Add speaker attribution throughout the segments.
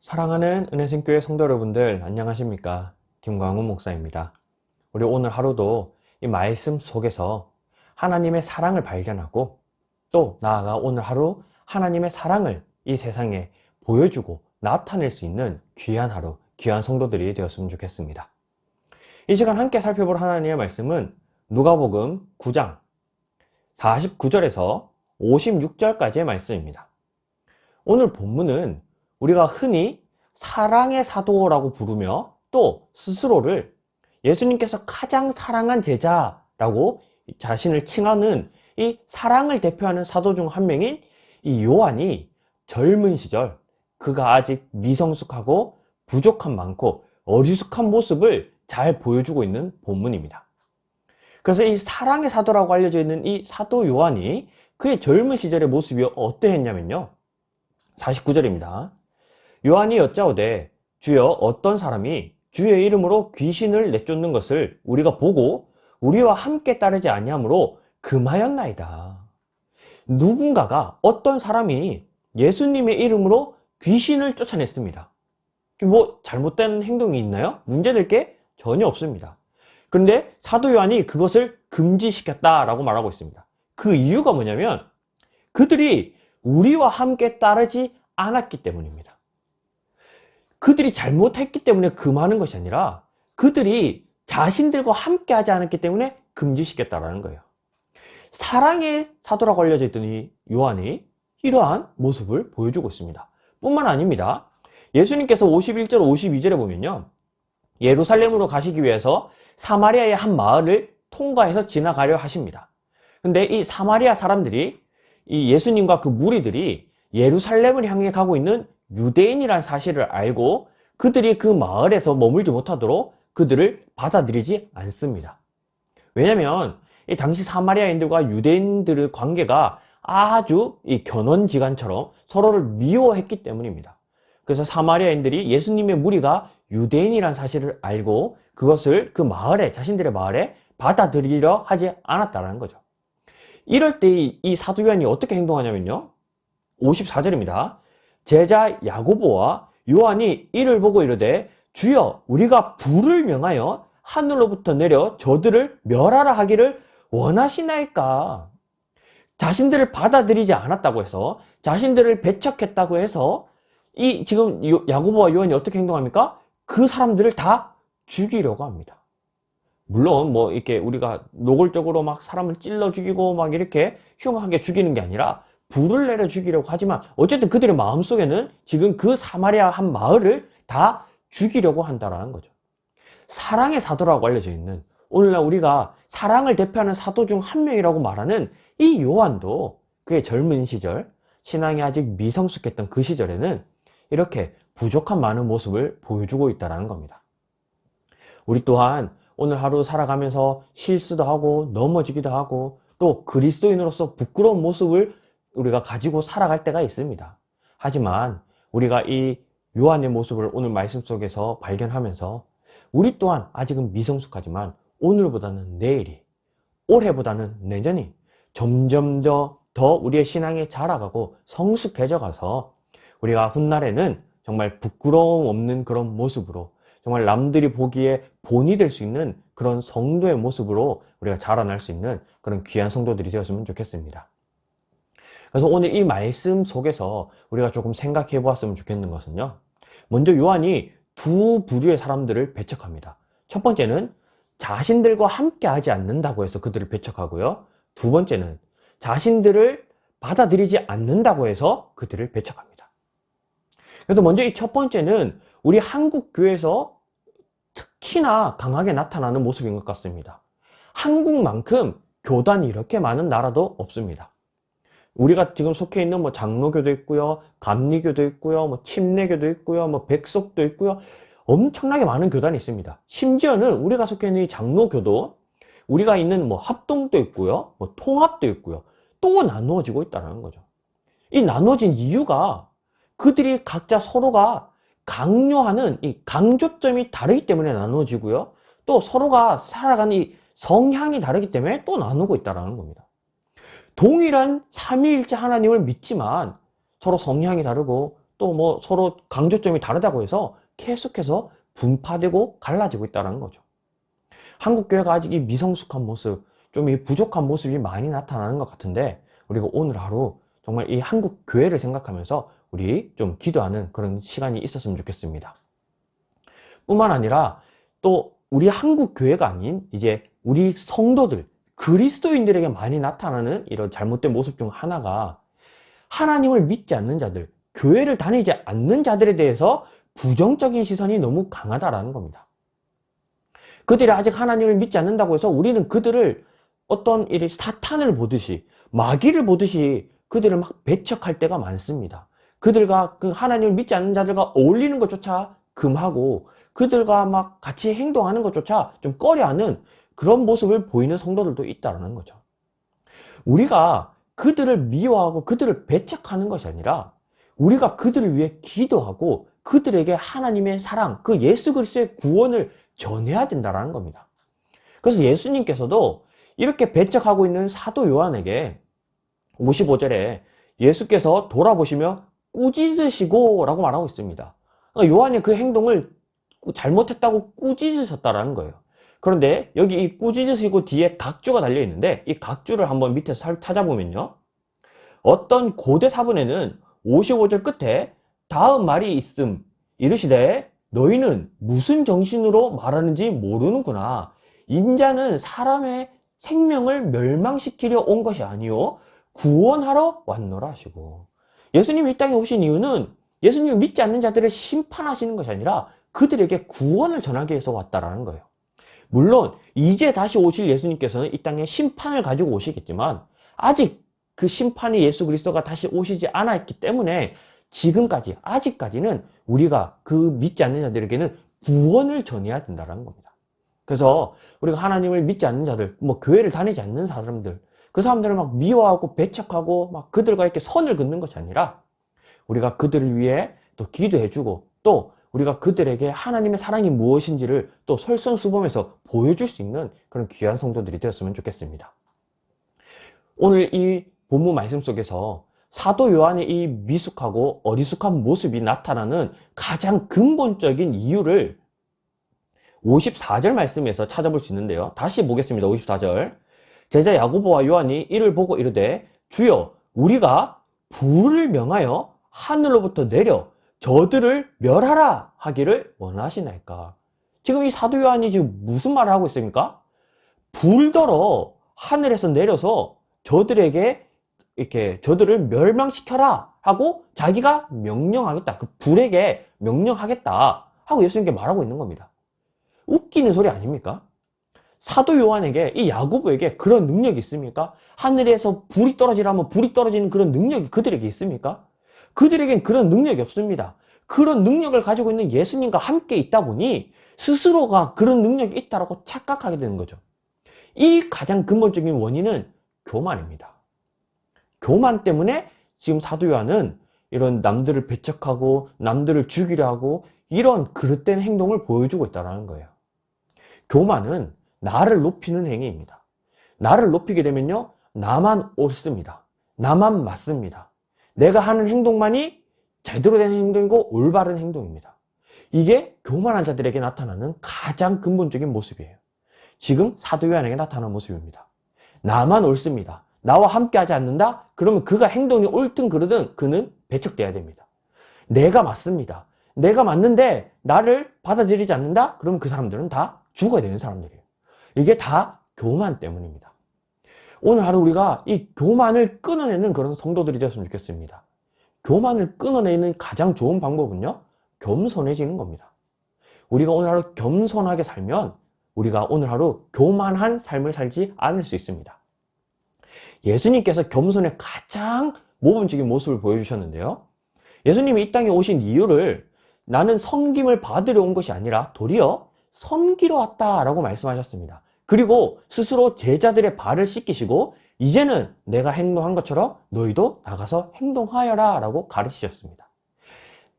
Speaker 1: 사랑하는 은혜생교회 성도 여러분들 안녕하십니까? 김광훈 목사입니다. 우리 오늘 하루도 이 말씀 속에서 하나님의 사랑을 발견하고 또 나아가 오늘 하루 하나님의 사랑을 이 세상에 보여주고 나타낼 수 있는 귀한 하루, 귀한 성도들이 되었으면 좋겠습니다. 이 시간 함께 살펴볼 하나님의 말씀은 누가복음 9장 49절에서 56절까지의 말씀입니다. 오늘 본문은 우리가 흔히 사랑의 사도라고 부르며 또 스스로를 예수님께서 가장 사랑한 제자라고 자신을 칭하는 이 사랑을 대표하는 사도 중 한 명인 이 요한이 젊은 시절 그가 아직 미성숙하고 부족함 많고 어리숙한 모습을 잘 보여주고 있는 본문입니다. 그래서 이 사랑의 사도라고 알려져 있는 이 사도 요한이 그의 젊은 시절의 모습이 어떠했냐면요. 49절입니다. 요한이 여짜오되 주여 어떤 사람이 주의 이름으로 귀신을 내쫓는 것을 우리가 보고 우리와 함께 따르지 아니하므로 금하였나이다. 누군가가 어떤 사람이 예수님의 이름으로 귀신을 쫓아냈습니다. 뭐 잘못된 행동이 있나요? 문제될 게 전혀 없습니다. 그런데 사도 요한이 그것을 금지시켰다라고 말하고 있습니다. 그 이유가 뭐냐면 그들이 우리와 함께 따르지 않았기 때문입니다. 그들이 잘못했기 때문에 금하는 것이 아니라 그들이 자신들과 함께 하지 않았기 때문에 금지시켰다라는 거예요. 사랑의 사도라고 알려져 있던 이 요한이 이러한 모습을 보여주고 있습니다. 뿐만 아닙니다. 예수님께서 51절 52절에 보면요. 예루살렘으로 가시기 위해서 사마리아의 한 마을을 통과해서 지나가려 하십니다. 근데 이 사마리아 사람들이 이 예수님과 그 무리들이 예루살렘을 향해 가고 있는 유대인이라는 사실을 알고 그들이 그 마을에서 머물지 못하도록 그들을 받아들이지 않습니다. 왜냐하면 이 당시 사마리아인들과 유대인들의 관계가 아주 이 견원지간처럼 서로를 미워했기 때문입니다. 그래서 사마리아인들이 예수님의 무리가 유대인이라는 사실을 알고 그것을 그 마을에, 자신들의 마을에 받아들이려 하지 않았다는 거죠. 이럴 때 이 사도 요한이 어떻게 행동하냐면요. 54절입니다. 제자 야고보와 요한이 이를 보고 이르되 주여 우리가 불을 명하여 하늘로부터 내려 저들을 멸하라 하기를 원하시나이까. 자신들을 받아들이지 않았다고 해서 자신들을 배척했다고 해서 이 지금 야고보와 요한이 어떻게 행동합니까? 그 사람들을 다 죽이려고 합니다. 물론 뭐 이렇게 우리가 노골적으로 막 사람을 찔러 죽이고 막 이렇게 흉하게 죽이는 게 아니라 불을 내려 죽이려고 하지만 어쨌든 그들의 마음속에는 지금 그 사마리아 한 마을을 다 죽이려고 한다라는 거죠. 사랑의 사도라고 알려져 있는 오늘날 우리가 사랑을 대표하는 사도 중 한 명이라고 말하는 이 요한도 그의 젊은 시절 신앙이 아직 미성숙했던 그 시절에는 이렇게 부족한 많은 모습을 보여주고 있다는 겁니다. 우리 또한 오늘 하루 살아가면서 실수도 하고 넘어지기도 하고 또 그리스도인으로서 부끄러운 모습을 우리가 가지고 살아갈 때가 있습니다. 하지만 우리가 이 요한의 모습을 오늘 말씀 속에서 발견하면서 우리 또한 아직은 미성숙하지만 오늘보다는 내일이, 올해보다는 내년이 점점 더 우리의 신앙이 자라가고 성숙해져 가서 우리가 훗날에는 정말 부끄러움 없는 그런 모습으로 정말 남들이 보기에 본이 될 수 있는 그런 성도의 모습으로 우리가 자라날 수 있는 그런 귀한 성도들이 되었으면 좋겠습니다. 그래서 오늘 이 말씀 속에서 우리가 조금 생각해 보았으면 좋겠는 것은요. 먼저 요한이 두 부류의 사람들을 배척합니다. 첫 번째는 자신들과 함께 하지 않는다고 해서 그들을 배척하고요. 두 번째는 자신들을 받아들이지 않는다고 해서 그들을 배척합니다. 그래서 먼저 이 첫 번째는 우리 한국 교회에서 특히나 강하게 나타나는 모습인 것 같습니다. 한국만큼 교단이 이렇게 많은 나라도 없습니다. 우리가 지금 속해 있는 뭐 장로교도 있고요, 감리교도 있고요, 뭐 침례교도 있고요, 뭐 백석도 있고요, 엄청나게 많은 교단이 있습니다. 심지어는 우리가 속해 있는 이 장로교도 우리가 있는 뭐 합동도 있고요, 뭐 통합도 있고요, 또 나누어지고 있다는 거죠. 이 나누어진 이유가 그들이 각자 서로가 강요하는 이 강조점이 다르기 때문에 나누어지고요, 또 서로가 살아가는 이 성향이 다르기 때문에 또 나누고 있다는 겁니다. 동일한 삼위일체 하나님을 믿지만 서로 성향이 다르고 또 뭐 서로 강조점이 다르다고 해서 계속해서 분파되고 갈라지고 있다는 거죠. 한국 교회가 아직 이 미성숙한 모습, 좀 이 부족한 모습이 많이 나타나는 것 같은데, 우리가 오늘 하루 정말 이 한국 교회를 생각하면서 우리 좀 기도하는 그런 시간이 있었으면 좋겠습니다. 뿐만 아니라 또 우리 한국 교회가 아닌 이제 우리 성도들, 그리스도인들에게 많이 나타나는 이런 잘못된 모습 중 하나가, 하나님을 믿지 않는 자들, 교회를 다니지 않는 자들에 대해서 부정적인 시선이 너무 강하다라는 겁니다. 그들이 아직 하나님을 믿지 않는다고 해서 우리는 그들을 어떤 이 사탄을 보듯이, 마귀를 보듯이 그들을 막 배척할 때가 많습니다. 그들과 그 하나님을 믿지 않는 자들과 어울리는 것조차 금하고, 그들과 막 같이 행동하는 것조차 좀 꺼려하는 그런 모습을 보이는 성도들도 있다는 거죠. 우리가 그들을 미워하고 그들을 배척하는 것이 아니라, 우리가 그들을 위해 기도하고 그들에게 하나님의 사랑, 그 예수 그리스도의 구원을 전해야 된다는 겁니다. 그래서 예수님께서도 이렇게 배척하고 있는 사도 요한에게 55절에 예수께서 돌아보시며 꾸짖으시고 라고 말하고 있습니다. 그러니까 요한의 그 행동을 잘못했다고 꾸짖으셨다라는 거예요. 그런데 여기 이 꾸짖으시고 뒤에 각주가 달려 있는데, 이 각주를 한번 밑에서 찾아보면요, 어떤 고대 사본에는 55절 끝에 다음 말이 있음, 이르시되 너희는 무슨 정신으로 말하는지 모르는구나. 인자는 사람의 생명을 멸망시키려 온 것이 아니요 구원하러 왔노라 하시고, 예수님이 이 땅에 오신 이유는 예수님을 믿지 않는 자들을 심판하시는 것이 아니라 그들에게 구원을 전하기 위해서 왔다라는 거예요. 물론 이제 다시 오실 예수님께서는 이 땅에 심판을 가지고 오시겠지만, 아직 그 심판이 예수 그리스도가 다시 오시지 않았기 때문에 지금까지, 아직까지는 우리가 그 믿지 않는 자들에게는 구원을 전해야 된다는 겁니다. 그래서 우리가 하나님을 믿지 않는 자들, 뭐 교회를 다니지 않는 사람들, 그 사람들을 막 미워하고 배척하고 막 그들과 이렇게 선을 긋는 것이 아니라, 우리가 그들을 위해 또 기도해주고, 또 우리가 그들에게 하나님의 사랑이 무엇인지를 또 솔선수범해서 보여줄 수 있는 그런 귀한 성도들이 되었으면 좋겠습니다. 오늘 이 본문 말씀 속에서 사도 요한의 이 미숙하고 어리숙한 모습이 나타나는 가장 근본적인 이유를 54절 말씀에서 찾아볼 수 있는데요. 다시 보겠습니다. 54절. 제자 야고보와 요한이 이를 보고 이르되 주여 우리가 불을 명하여 하늘로부터 내려 저들을 멸하라 하기를 원하시나이까. 지금 이 사도 요한이 지금 무슨 말을 하고 있습니까? 불더러 하늘에서 내려서 저들에게 이렇게 저들을 멸망시켜라 하고 자기가 명령하겠다. 그 불에게 명령하겠다 하고 예수님께 말하고 있는 겁니다. 웃기는 소리 아닙니까? 사도 요한에게, 이 야고보에게 그런 능력이 있습니까? 하늘에서 불이 떨어지라면 불이 떨어지는 그런 능력이 그들에게 있습니까? 그들에겐 그런 능력이 없습니다. 그런 능력을 가지고 있는 예수님과 함께 있다 보니 스스로가 그런 능력이 있다고 착각하게 되는 거죠. 이 가장 근본적인 원인은 교만입니다. 교만 때문에 지금 사도 요한은 이런 남들을 배척하고 남들을 죽이려 하고 이런 그릇된 행동을 보여주고 있다는 거예요. 교만은 나를 높이는 행위입니다. 나를 높이게 되면요, 나만 옳습니다. 나만 맞습니다. 내가 하는 행동만이 제대로 된 행동이고 올바른 행동입니다. 이게 교만한 자들에게 나타나는 가장 근본적인 모습이에요. 지금 사도 요한에게 나타나는 모습입니다. 나만 옳습니다. 나와 함께 하지 않는다? 그러면 그가 행동이 옳든 그르든 그는 배척돼야 됩니다. 내가 맞습니다. 내가 맞는데 나를 받아들이지 않는다? 그러면 그 사람들은 다 죽어야 되는 사람들이에요. 이게 다 교만 때문입니다. 오늘 하루 우리가 이 교만을 끊어내는 그런 성도들이 되었으면 좋겠습니다. 교만을 끊어내는 가장 좋은 방법은요, 겸손해지는 겁니다. 우리가 오늘 하루 겸손하게 살면 우리가 오늘 하루 교만한 삶을 살지 않을 수 있습니다. 예수님께서 겸손의 가장 모범적인 모습을 보여주셨는데요. 예수님이 이 땅에 오신 이유를 나는 섬김을 받으려 온 것이 아니라 도리어 섬기러 왔다라고 말씀하셨습니다. 그리고 스스로 제자들의 발을 씻기시고 이제는 내가 행동한 것처럼 너희도 나가서 행동하여라 라고 가르치셨습니다.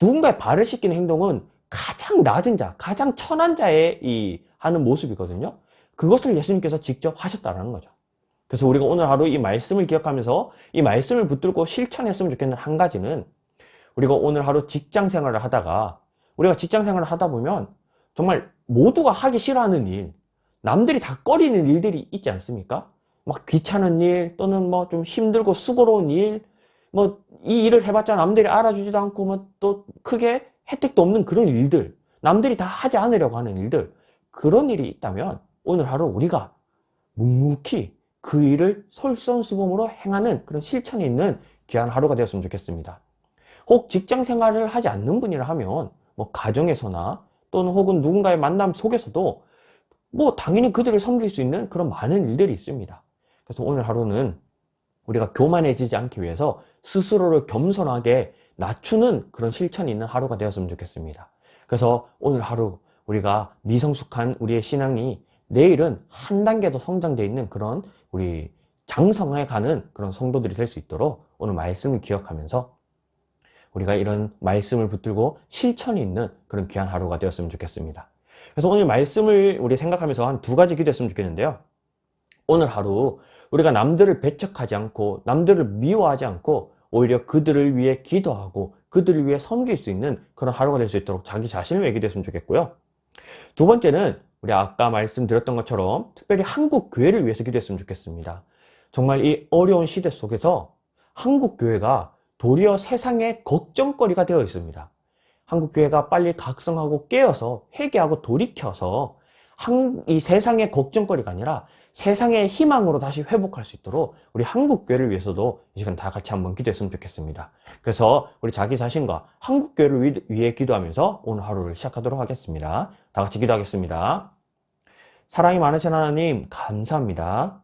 Speaker 1: 누군가의 발을 씻기는 행동은 가장 낮은 자, 가장 천한 자의 하는 모습이거든요. 그것을 예수님께서 직접 하셨다는 거죠. 그래서 우리가 오늘 하루 이 말씀을 기억하면서 이 말씀을 붙들고 실천했으면 좋겠는 한 가지는, 우리가 오늘 하루 직장 생활을 하다가 우리가 직장 생활을 하다 보면 정말 모두가 하기 싫어하는 일, 남들이 다 꺼리는 일들이 있지 않습니까? 막 귀찮은 일 또는 뭐 좀 힘들고 수고로운 일, 뭐 이 일을 해봤자 남들이 알아주지도 않고 뭐 또 크게 혜택도 없는 그런 일들, 남들이 다 하지 않으려고 하는 일들, 그런 일이 있다면 오늘 하루 우리가 묵묵히 그 일을 솔선수범으로 행하는 그런 실천이 있는 귀한 하루가 되었으면 좋겠습니다. 혹 직장 생활을 하지 않는 분이라 하면 뭐 가정에서나 또는 혹은 누군가의 만남 속에서도 뭐 당연히 그들을 섬길 수 있는 그런 많은 일들이 있습니다. 그래서 오늘 하루는 우리가 교만해지지 않기 위해서 스스로를 겸손하게 낮추는 그런 실천이 있는 하루가 되었으면 좋겠습니다. 그래서 오늘 하루 우리가 미성숙한 우리의 신앙이 내일은 한 단계 더 성장되어 있는 그런 우리 장성해 가는 그런 성도들이 될 수 있도록 오늘 말씀을 기억하면서 우리가 이런 말씀을 붙들고 실천이 있는 그런 귀한 하루가 되었으면 좋겠습니다. 그래서 오늘 말씀을 우리 생각하면서 한 두 가지 기도했으면 좋겠는데요. 오늘 하루 우리가 남들을 배척하지 않고 남들을 미워하지 않고 오히려 그들을 위해 기도하고 그들을 위해 섬길 수 있는 그런 하루가 될 수 있도록 자기 자신을 위해 기도했으면 좋겠고요. 두 번째는 우리 아까 말씀드렸던 것처럼 특별히 한국 교회를 위해서 기도했으면 좋겠습니다. 정말 이 어려운 시대 속에서 한국 교회가 도리어 세상의 걱정거리가 되어 있습니다. 한국 교회가 빨리 각성하고 깨어서 회개하고 돌이켜서 이 세상의 걱정거리가 아니라 세상의 희망으로 다시 회복할 수 있도록 우리 한국 교회를 위해서도 이 시간 다 같이 한번 기도했으면 좋겠습니다. 그래서 우리 자기 자신과 한국 교회를 위해 기도하면서 오늘 하루를 시작하도록 하겠습니다. 다 같이 기도하겠습니다. 사랑이 많으신 하나님 감사합니다.